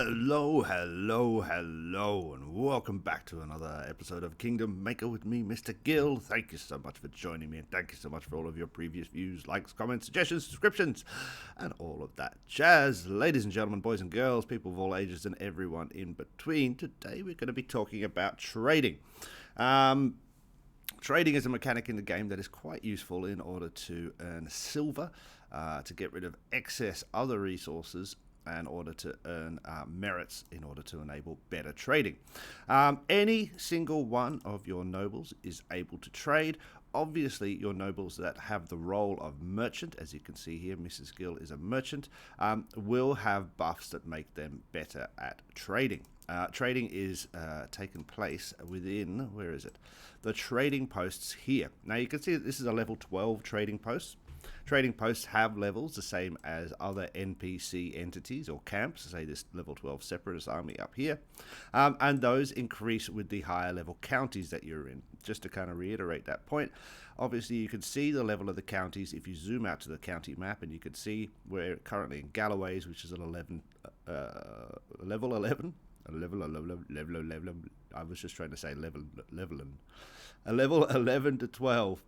Hello, hello, hello, and welcome back to another episode of Kingdom Maker with me, Mr. Gill. Thank you so much for joining me, and thank you so much for all of your previous views, likes, comments, suggestions, subscriptions, and all of that jazz. Ladies and gentlemen, boys and girls, people of all ages, and everyone in between, today we're going to be talking about trading. Trading is a mechanic in the game that is quite useful in order to earn silver, to get rid of excess other resources, in order to earn merits in order to enable better trading. Any single one of your nobles is able to trade. Obviously, your nobles that have the role of merchant, as you can see here, Mrs. Gill is a merchant, will have buffs that make them better at trading. Trading is taken place within, where is it? The trading posts here. Now you can see that this is a level 12 trading post. Trading posts have levels the same as other NPC entities or camps, say this level 12 separatist army up here, and those increase with the higher level counties that you're in. Just to kind of reiterate that point, obviously you can see the level of the counties if you zoom out to the county map, and you can see we're currently in Galloway's, which is an level 11. I was just trying to say a level 11 to 12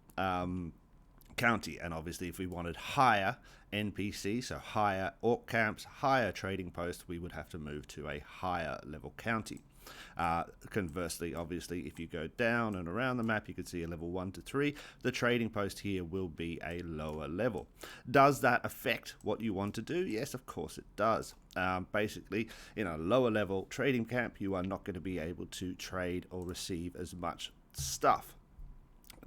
county, and obviously if we wanted higher NPC, so higher orc camps, higher trading posts, we would have to move to a higher level county. Conversely, obviously, if you go down and around the map, you can see a level 1 to 3. The trading post here will be a lower level. Does that affect what you want to do? Yes, of course it does. Basically, in a lower level trading camp, you are not going to be able to trade or receive as much stuff.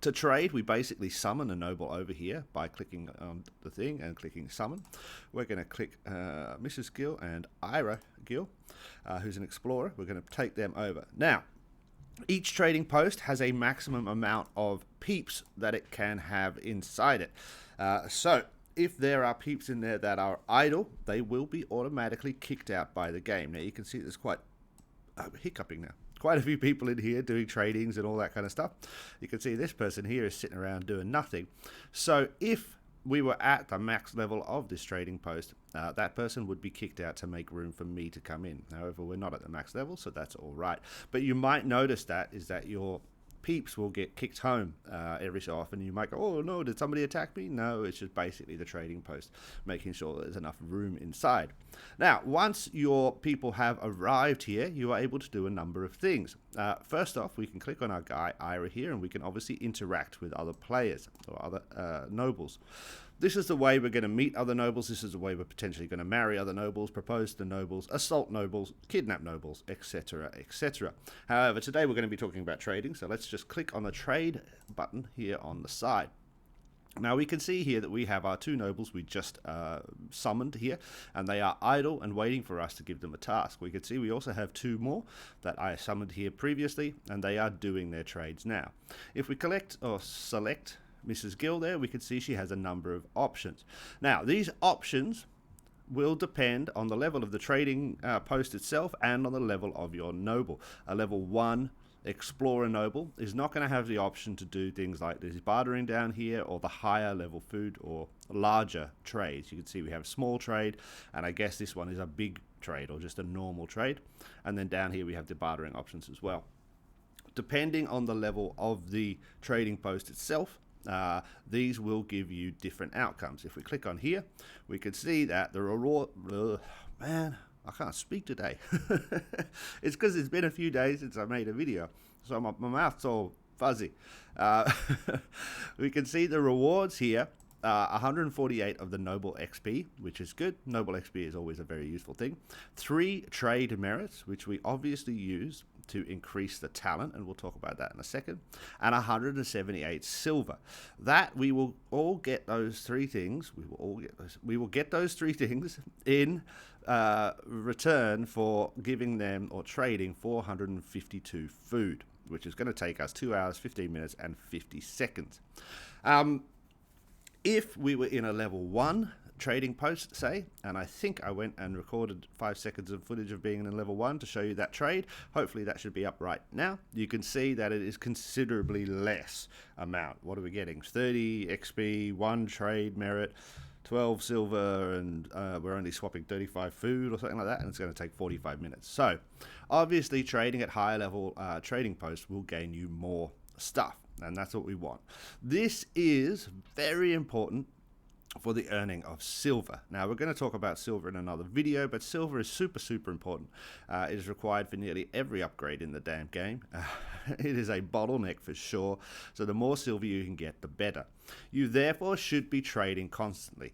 To trade, we basically summon a noble over here by clicking on the thing and clicking summon. We're going to click Mrs. Gill and Ira Gill, who's an explorer. We're going to take them over. Now, each trading post has a maximum amount of peeps that it can have inside it. So, if there are peeps in there that are idle, they will be automatically kicked out by the game. Now, you can see there's quite hiccuping now. Quite a few people in here doing tradings and all that kind of stuff. You can see this person here is sitting around doing nothing. So if we were at the max level of this trading post, that person would be kicked out to make room for me to come in. However, we're not at the max level, so that's all right. But you might notice that your peeps will get kicked home every so often. You might go, oh no, did somebody attack me? No, it's just basically the trading post, making sure there's enough room inside. Now, once your people have arrived here, you are able to do a number of things. First off, we can click on our guy, Ira, here, and we can obviously interact with other players or other nobles. This is the way we're going to meet other nobles. This is the way we're potentially going to marry other nobles, propose to nobles, assault nobles, kidnap nobles, etc., etc. However, today we're going to be talking about trading, so let's just click on the trade button here on the side. Now we can see here that we have our two nobles we just summoned here, and they are idle and waiting for us to give them a task. We can see we also have two more that I summoned here previously, and they are doing their trades now. If we collect or select Mrs. Gill there, we can see she has a number of options. Now, these options will depend on the level of the trading post itself and on the level of your noble. A level 1 explorer noble is not going to have the option to do things like this bartering down here or the higher level food or larger trades. You can see we have small trade, and I guess this one is a big trade or just a normal trade. And then down here we have the bartering options as well. Depending on the level of the trading post itself, these will give you different outcomes. If we click on here, we can see that the reward... man, I can't speak today. It's because it's been a few days since I made a video, so my mouth's all fuzzy. We can see the rewards here. 148 of the noble XP, which is good. Noble XP is always a very useful thing. 3 trade merits, which we obviously use to increase the talent, and we'll talk about that in a second, and 178 silver. That we will all get those 3 things. We will get those 3 things in return for giving them or trading 452 food, which is going to take us 2 hours, 15 minutes, and 50 seconds. If we were in a level 1 trading post, say, and I think I went and recorded 5 seconds of footage of being in level 1 to show you that trade. Hopefully that should be up right now. You can see that it is considerably less amount. What are we getting? 30 XP, 1 trade merit, 12 silver, and we're only swapping 35 food or something like that, and it's going to take 45 minutes. So obviously trading at higher level trading posts will gain you more stuff, and that's what we want. This is very important for the earning of silver. Now, we're going to talk about silver in another video, but silver is super important. It is required for nearly every upgrade in the damn game. It is a bottleneck for sure, so the more silver you can get, the better. You therefore should be trading constantly.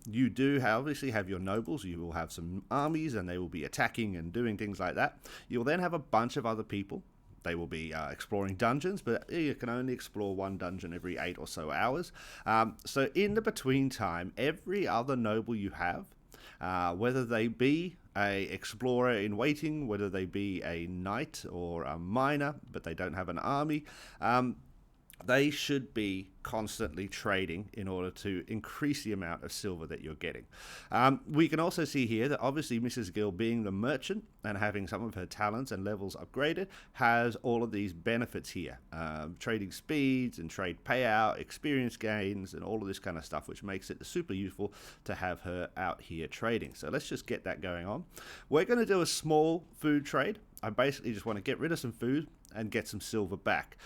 You do obviously have your nobles. You will have some armies, and they will be attacking and doing things like that. You'll then have a bunch of other people. They will be exploring dungeons, but you can only explore one dungeon every 8 or so hours. So in the between time, every other noble you have, whether they be a explorer in waiting, whether they be a knight or a miner, but they don't have an army, they should be constantly trading in order to increase the amount of silver that you're getting. We can also see here that obviously Mrs. Gill, being the merchant and having some of her talents and levels upgraded, has all of these benefits here. Trading speeds and trade payout, experience gains, and all of this kind of stuff, which makes it super useful to have her out here trading. So let's just get that going on. We're going to do a small food trade. I basically just want to get rid of some food and get some silver back.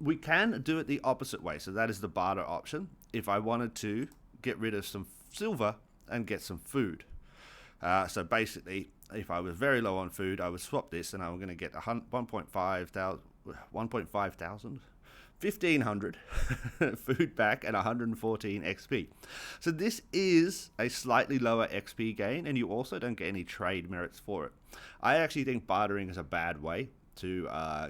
We can do it the opposite way, so that is the barter option. If I wanted to get rid of some silver and get some food. So basically, if I was very low on food, I would swap this, and I'm going to get 1,500 food back and 114 XP. So this is a slightly lower XP gain, and you also don't get any trade merits for it. I actually think bartering is a bad way to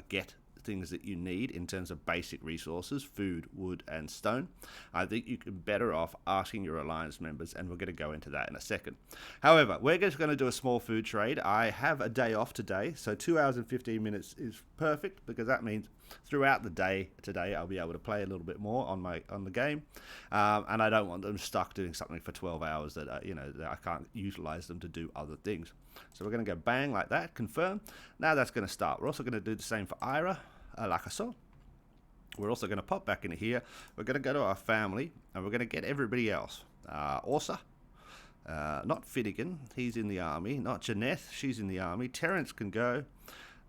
get things that you need in terms of basic resources, food, wood, and stone. I think you can better off asking your alliance members, and we're going to go into that in a second. However, we're just going to do a small food trade. I have a day off today, so 2 hours and 15 minutes is perfect, because that means throughout the day today I'll be able to play a little bit more on the game, and I don't want them stuck doing something for 12 hours that that I can't utilize them to do other things. So we're going to go bang like that, confirm. Now that's going to start. We're also going to do the same for Ira, like I saw. We're also going to pop back into here. We're going to go to our family, and we're going to get everybody else. Orsa, not Finnegan, he's in the army. Not Janeth, she's in the army. Terence can go.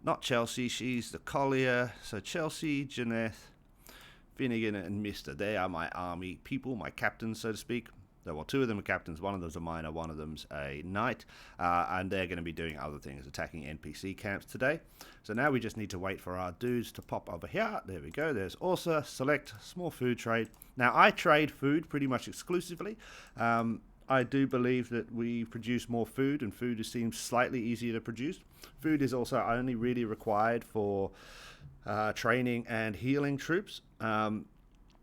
Not Chelsea, she's the collier. So Chelsea, Janeth, Finnegan, and Mr. They are my army people, my captains, so to speak. Well, 2 of them are captains, 1 of them's a miner, 1 of them's a knight, and they're going to be doing other things, attacking NPC camps today. So now we just need to wait for our dudes to pop over here. There we go, there's Orsa, select, small food trade. Now, I trade food pretty much exclusively. I do believe that we produce more food, and food seems slightly easier to produce. Food is also only really required for training and healing troops.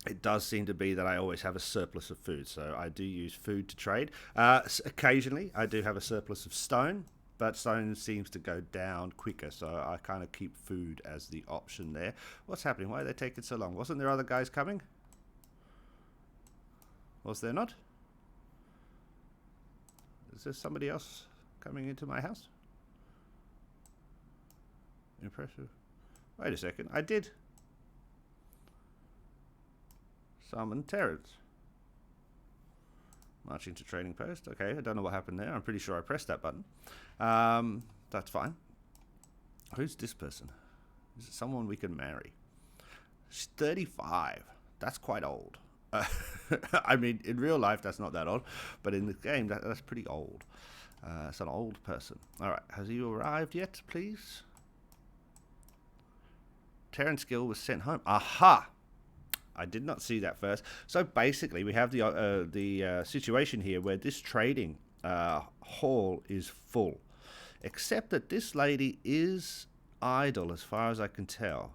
It does seem to be that I always have a surplus of food, so I do use food to trade. Occasionally, I do have a surplus of stone, but stone seems to go down quicker, so I kind of keep food as the option there. What's happening? Why are they taking so long? Wasn't there other guys coming? Was there not? Is there somebody else coming into my house? Impressive. Wait a second, I did summon Terrence. Marching to trading post. Okay, I don't know what happened there. I'm pretty sure I pressed that button. That's fine. Who's this person? Is it someone we can marry? She's 35. That's quite old. I mean, in real life, that's not that old, but in the game, that's pretty old. It's an old person. All right, has he arrived yet, please? Terrence Gill was sent home. Aha! I did not see that first. So basically, we have the situation here where this trading hall is full, except that this lady is idle, as far as I can tell.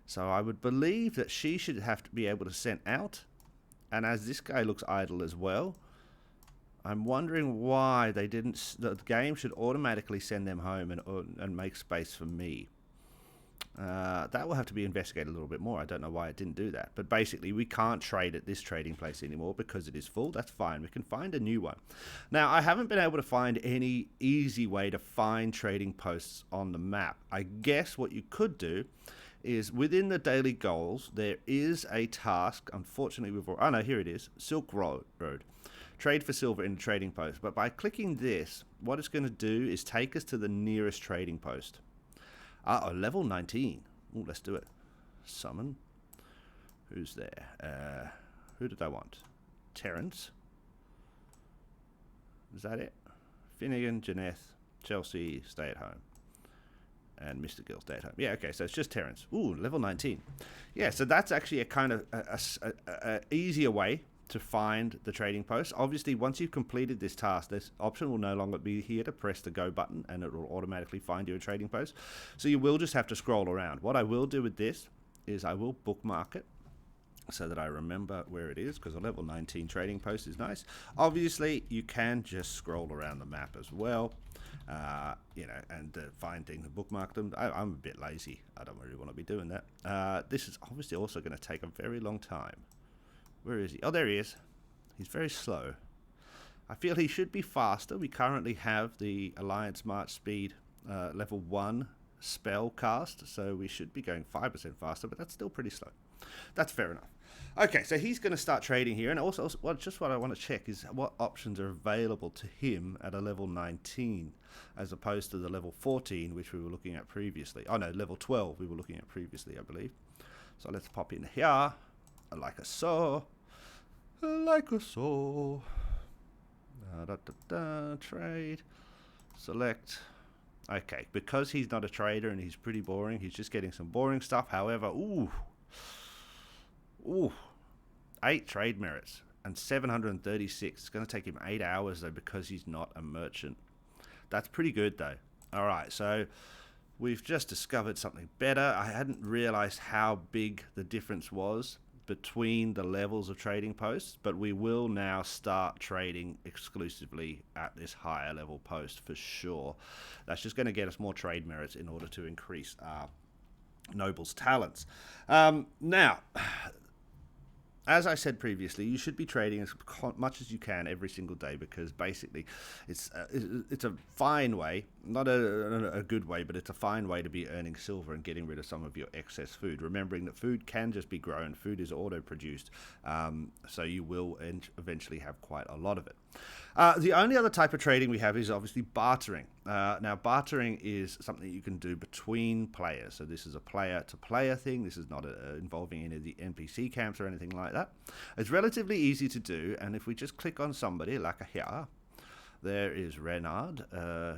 So I would believe that she should have to be able to send out, and as this guy looks idle as well, I'm wondering why they didn't. The game should automatically send them home and make space for me. That will have to be investigated a little bit more. I don't know why it didn't do that. But basically, we can't trade at this trading place anymore because it is full. That's fine. We can find a new one. Now, I haven't been able to find any easy way to find trading posts on the map. I guess what you could do is within the daily goals, there is a task. Unfortunately, oh no, here it is. Silk Road. Trade for silver in the trading post. But by clicking this, what it's going to do is take us to the nearest trading post. Level 19. Oh, let's do it. Summon. Who's there? Who did I want? Terence. Is that it? Finnegan, Janeth, Chelsea, stay at home. And Mr. Gill, stay at home. Yeah, okay, so it's just Terence. Ooh, level 19. Yeah, so that's actually a kind of a easier way to find the trading post. Obviously, once you've completed this task, this option will no longer be here to press the go button, and it will automatically find you a trading post. So you will just have to scroll around. What I will do with this is I will bookmark it so that I remember where it is, because a level 19 trading post is nice. Obviously, you can just scroll around the map as well, you know, and find things and bookmark them. I'm a bit lazy. I don't really want to be doing that. This is obviously also going to take a very long time. Where is he? Oh, there he is. He's very slow. I feel he should be faster. We currently have the Alliance March Speed level 1 spell cast, so we should be going 5% faster, but that's still pretty slow. That's fair enough. Okay, so he's going to start trading here, and also just what I want to check is what options are available to him at a level 19 as opposed to the level 14 which we were looking at previously. Oh no, level 12 we were looking at previously, I believe. So let's pop in here, like a so, trade, select. Okay, because he's not a trader and he's pretty boring, he's just getting some boring stuff. However, ooh, 8 trade merits and 736. It's going to take him 8 hours though, because he's not a merchant. That's pretty good though. All right, so we've just discovered something better. I hadn't realized how big the difference was between the levels of trading posts, but we will now start trading exclusively at this higher level post for sure. That's just going to get us more trade merits in order to increase our nobles' talents. Now, as I said previously, you should be trading as much as you can every single day, because basically it's a fine way, not a good way, but it's a fine way to be earning silver and getting rid of some of your excess food. Remembering that food can just be grown, food is auto-produced, so you will eventually have quite a lot of it. The only other type of trading we have is obviously bartering. Now, bartering is something you can do between players. So this is a player-to-player thing. This is not involving any of the NPC camps or anything like that. It's relatively easy to do, and if we just click on somebody, like here, there is Renard, who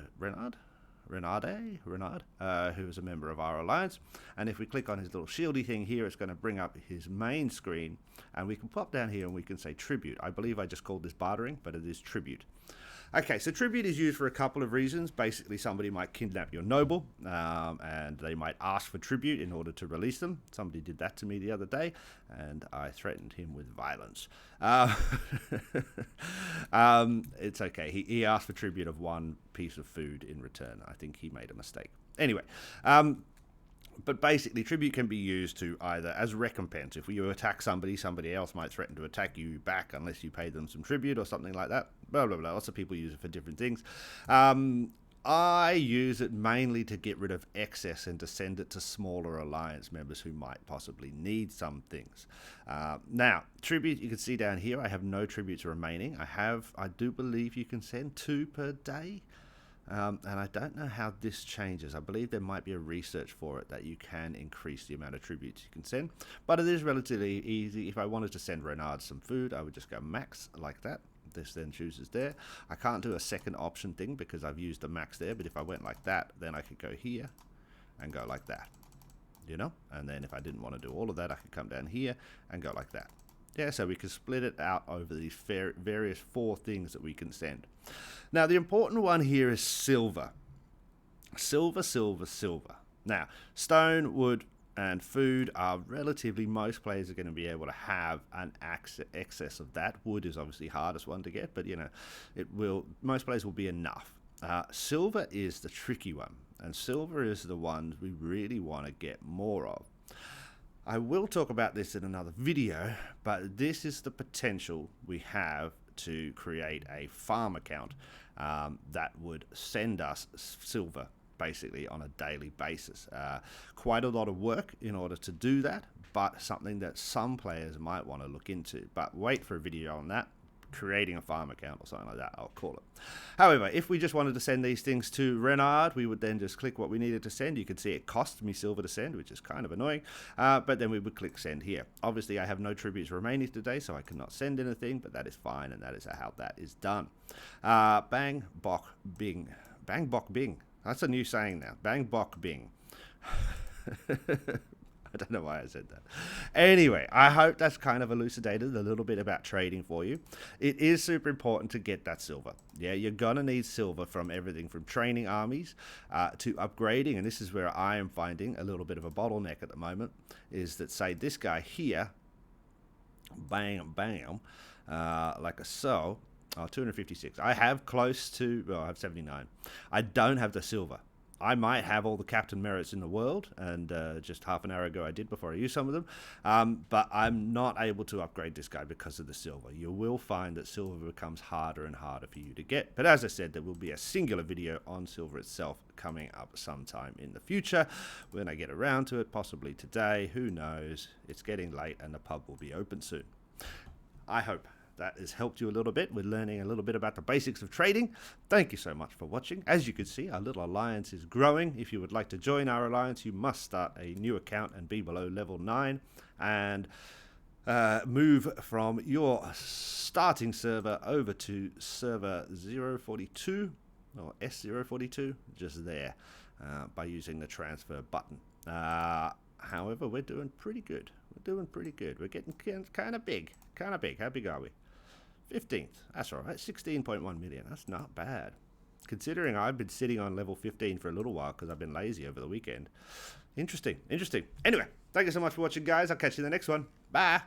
is a member of our alliance, and if we click on his little shieldy thing here, it's going to bring up his main screen, and we can pop down here and we can say tribute. I believe I just called this bartering, but it is tribute. Okay, so tribute is used for a couple of reasons. Basically, somebody might kidnap your noble, and they might ask for tribute in order to release them. Somebody did that to me the other day, and I threatened him with violence. It's okay. He asked for tribute of 1 piece of food in return. I think he made a mistake. Anyway, but basically, tribute can be used to either as recompense. If you attack somebody, somebody else might threaten to attack you back unless you pay them some tribute or something like that. Blah, blah, blah. Lots of people use it for different things. I use it mainly to get rid of excess and to send it to smaller alliance members who might possibly need some things. Now, tribute, you can see down here, I have no tributes remaining. I do believe you can send 2 per day. And I don't know how this changes. I believe there might be a research for it that you can increase the amount of tributes you can send. But it is relatively easy. If I wanted to send Renard some food, I would just go max like that. This then chooses there. I can't do a second option thing because I've used the max there. But if I went like that, then I could go here and go like that. You know? And then if I didn't want to do all of that, I could come down here and go like that. Yeah, so we can split it out over these various 4 things that we can send. Now, the important one here is silver. Silver, silver, silver. Now, stone, wood, and food are relatively, most players are going to be able to have an excess of that. Wood is obviously the hardest one to get, but, you know, most players will be enough. Silver is the tricky one, and silver is the one we really want to get more of. I will talk about this in another video, but this is the potential we have to create a farm account that would send us silver basically on a daily basis. Quite a lot of work in order to do that, but something that some players might want to look into. But wait for a video on that. Creating a farm account or something like that, I'll call it. However, if we just wanted to send these things to Renard, we would then just click what we needed to send. You can see it cost me silver to send, which is kind of annoying, but then we would click send here. Obviously, I have no tributes remaining today, so I cannot send anything, but that is fine, and that is how that is done. Bang, bok, bing. Bang, bok, bing. That's a new saying now. Bang, bok, bing. I don't know why I said that. Anyway, I hope that's kind of elucidated a little bit about trading for you. It is super important to get that silver. Yeah, you're going to need silver from everything from training armies to upgrading. And this is where I am finding a little bit of a bottleneck at the moment, is that, say, this guy here, bam, bam, like a so. Oh, 256. I have close to, well, I have 79. I don't have the silver. I might have all the captain merits in the world, and just half an hour ago I did before I used some of them, but I'm not able to upgrade this guy because of the silver. You will find that silver becomes harder and harder for you to get, but as I said, there will be a singular video on silver itself coming up sometime in the future when I get around to it, possibly today, who knows. It's getting late and the pub will be open soon. I hope that has helped you a little bit with learning a little bit about the basics of trading. Thank you so much for watching. As you can see, our little alliance is growing. If you would like to join our alliance, you must start a new account and be below level 9 and move from your starting server over to server 042 or S042, just there, by using the transfer button. However, we're doing pretty good. We're getting kind of big. How big are we? 15th. That's all right. 16.1 million. That's not bad, considering I've been sitting on level 15 for a little while because I've been lazy over the weekend. Interesting. Anyway, thank you so much for watching, guys. I'll catch you in the next one. Bye.